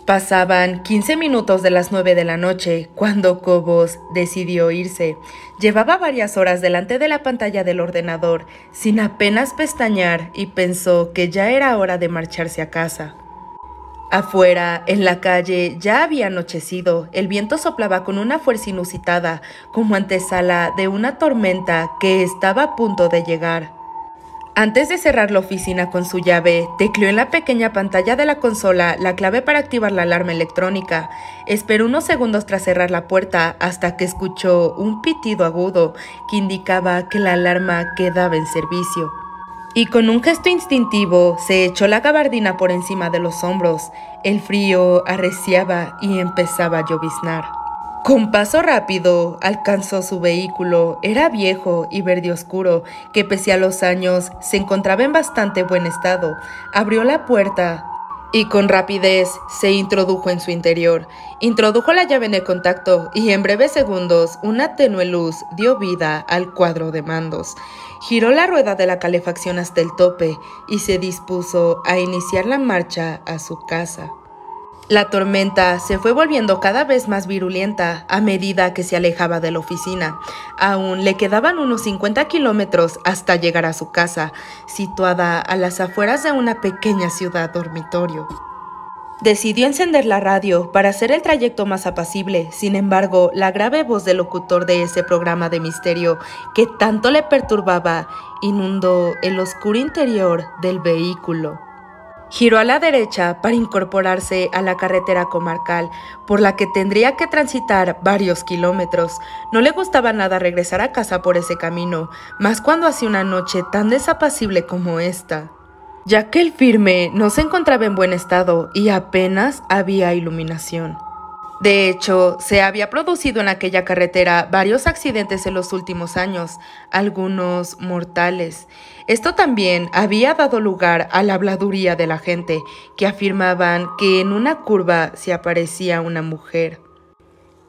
Pasaban 15 minutos de las 9 de la noche cuando Cobos decidió irse. Llevaba varias horas delante de la pantalla del ordenador, sin apenas pestañear, y pensó que ya era hora de marcharse a casa. Afuera, en la calle, ya había anochecido. El viento soplaba con una fuerza inusitada, como antesala de una tormenta que estaba a punto de llegar. Antes de cerrar la oficina con su llave, tecleó en la pequeña pantalla de la consola la clave para activar la alarma electrónica. Esperó unos segundos tras cerrar la puerta hasta que escuchó un pitido agudo que indicaba que la alarma quedaba en servicio. Y con un gesto instintivo se echó la gabardina por encima de los hombros. El frío arreciaba y empezaba a lloviznar. Con paso rápido alcanzó su vehículo. Era viejo y verde oscuro, que pese a los años se encontraba en bastante buen estado. Abrió la puerta y con rapidez se introdujo en su interior. Introdujo la llave en el contacto y en breves segundos una tenue luz dio vida al cuadro de mandos. Giró la rueda de la calefacción hasta el tope y se dispuso a iniciar la marcha a su casa. La tormenta se fue volviendo cada vez más virulenta a medida que se alejaba de la oficina. Aún le quedaban unos 50 kilómetros hasta llegar a su casa, situada a las afueras de una pequeña ciudad dormitorio. Decidió encender la radio para hacer el trayecto más apacible. Sin embargo, la grave voz del locutor de ese programa de misterio que tanto le perturbaba inundó el oscuro interior del vehículo. Giró a la derecha para incorporarse a la carretera comarcal, por la que tendría que transitar varios kilómetros. No le gustaba nada regresar a casa por ese camino, más cuando hacía una noche tan desapacible como esta, ya que el firme no se encontraba en buen estado y apenas había iluminación. De hecho, se había producido en aquella carretera varios accidentes en los últimos años, algunos mortales. Esto también había dado lugar a la habladuría de la gente, que afirmaban que en una curva se aparecía una mujer.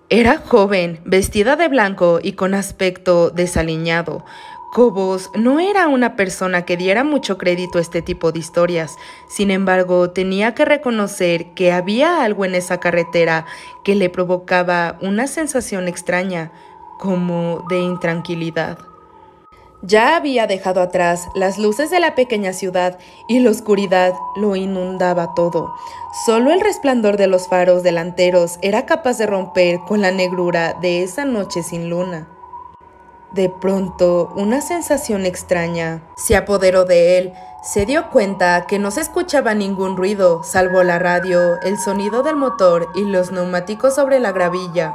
Era joven, vestida de blanco y con aspecto desaliñado. Cobos no era una persona que diera mucho crédito a este tipo de historias. Sin embargo, tenía que reconocer que había algo en esa carretera que le provocaba una sensación extraña, como de intranquilidad. Ya había dejado atrás las luces de la pequeña ciudad y la oscuridad lo inundaba todo. Solo el resplandor de los faros delanteros era capaz de romper con la negrura de esa noche sin luna. De pronto, una sensación extraña se apoderó de él. Se dio cuenta que no se escuchaba ningún ruido, salvo la radio, el sonido del motor y los neumáticos sobre la gravilla.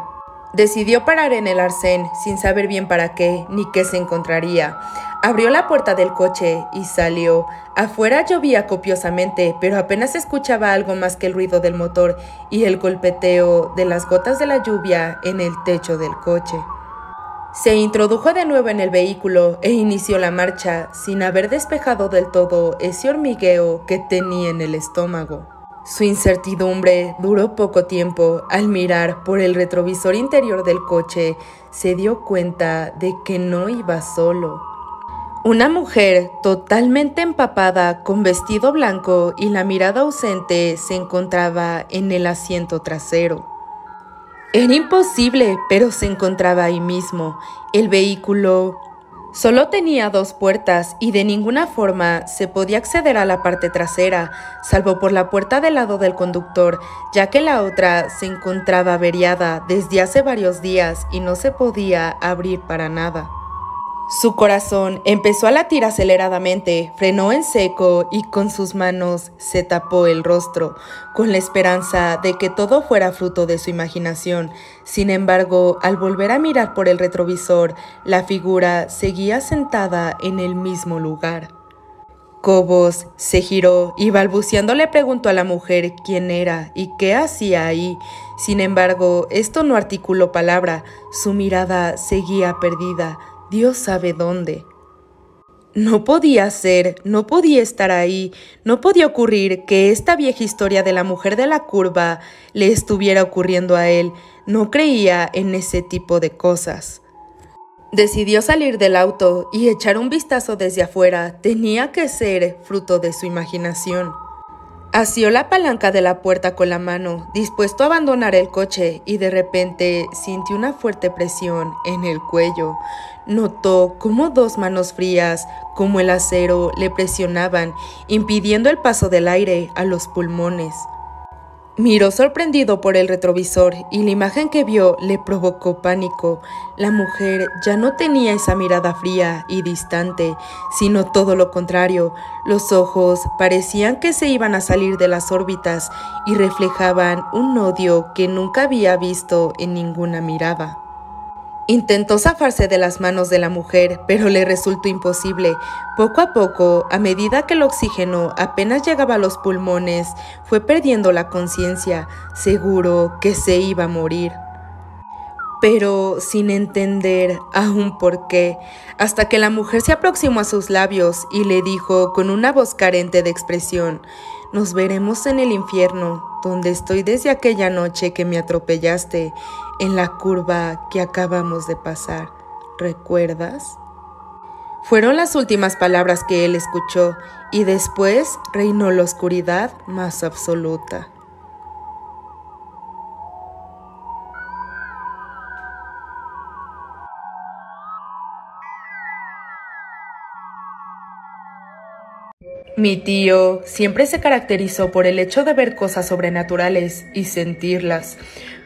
Decidió parar en el arcén, sin saber bien para qué ni qué se encontraría. Abrió la puerta del coche y salió. Afuera llovía copiosamente, pero apenas escuchaba algo más que el ruido del motor y el golpeteo de las gotas de la lluvia en el techo del coche. Se introdujo de nuevo en el vehículo e inició la marcha, sin haber despejado del todo ese hormigueo que tenía en el estómago. Su incertidumbre duró poco tiempo. Al mirar por el retrovisor interior del coche, se dio cuenta de que no iba solo. Una mujer totalmente empapada, con vestido blanco y la mirada ausente, se encontraba en el asiento trasero. Era imposible, pero se encontraba ahí mismo. El vehículo solo tenía 2 puertas y de ninguna forma se podía acceder a la parte trasera, salvo por la puerta del lado del conductor, ya que la otra se encontraba averiada desde hace varios días y no se podía abrir para nada. Su corazón empezó a latir aceleradamente, frenó en seco y con sus manos se tapó el rostro, con la esperanza de que todo fuera fruto de su imaginación. Sin embargo, al volver a mirar por el retrovisor, la figura seguía sentada en el mismo lugar. Cobos se giró y balbuceando le preguntó a la mujer quién era y qué hacía ahí. Sin embargo, esto no articuló palabra, su mirada seguía perdida. Dios sabe dónde. No podía ser, no podía estar ahí, no podía ocurrir que esta vieja historia de la mujer de la curva le estuviera ocurriendo a él. No creía en ese tipo de cosas. Decidió salir del auto y echar un vistazo desde afuera. Tenía que ser fruto de su imaginación. Asió la palanca de la puerta con la mano, dispuesto a abandonar el coche, y de repente sintió una fuerte presión en el cuello. Notó cómo dos manos frías, como el acero, le presionaban, impidiendo el paso del aire a los pulmones. Miró sorprendido por el retrovisor y la imagen que vio le provocó pánico. La mujer ya no tenía esa mirada fría y distante, sino todo lo contrario. Los ojos parecían que se iban a salir de las órbitas y reflejaban un odio que nunca había visto en ninguna mirada. Intentó zafarse de las manos de la mujer, pero le resultó imposible. Poco a poco, a medida que el oxígeno apenas llegaba a los pulmones, fue perdiendo la conciencia, seguro que se iba a morir. Pero sin entender aún por qué, hasta que la mujer se aproximó a sus labios y le dijo con una voz carente de expresión: «Nos veremos en el infierno, donde estoy desde aquella noche que me atropellaste, en la curva que acabamos de pasar. ¿Recuerdas?». Fueron las últimas palabras que él escuchó, y después reinó la oscuridad más absoluta. Mi tío siempre se caracterizó por el hecho de ver cosas sobrenaturales y sentirlas,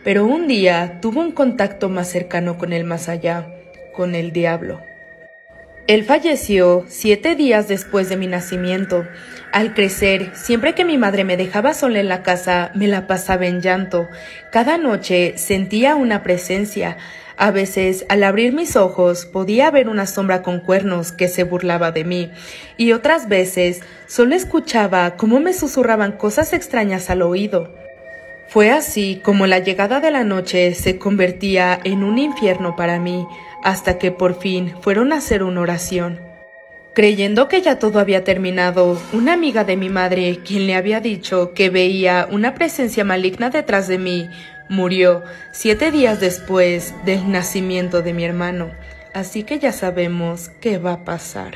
pero un día tuvo un contacto más cercano con el más allá, con el diablo. Él falleció 7 días después de mi nacimiento. Al crecer, siempre que mi madre me dejaba sola en la casa, me la pasaba en llanto. Cada noche sentía una presencia. A veces, al abrir mis ojos, podía ver una sombra con cuernos que se burlaba de mí, y otras veces solo escuchaba cómo me susurraban cosas extrañas al oído. Fue así como la llegada de la noche se convertía en un infierno para mí, hasta que por fin fueron a hacer una oración. Creyendo que ya todo había terminado, una amiga de mi madre, quien le había dicho que veía una presencia maligna detrás de mí, murió 7 días después del nacimiento de mi hermano. Así que ya sabemos qué va a pasar.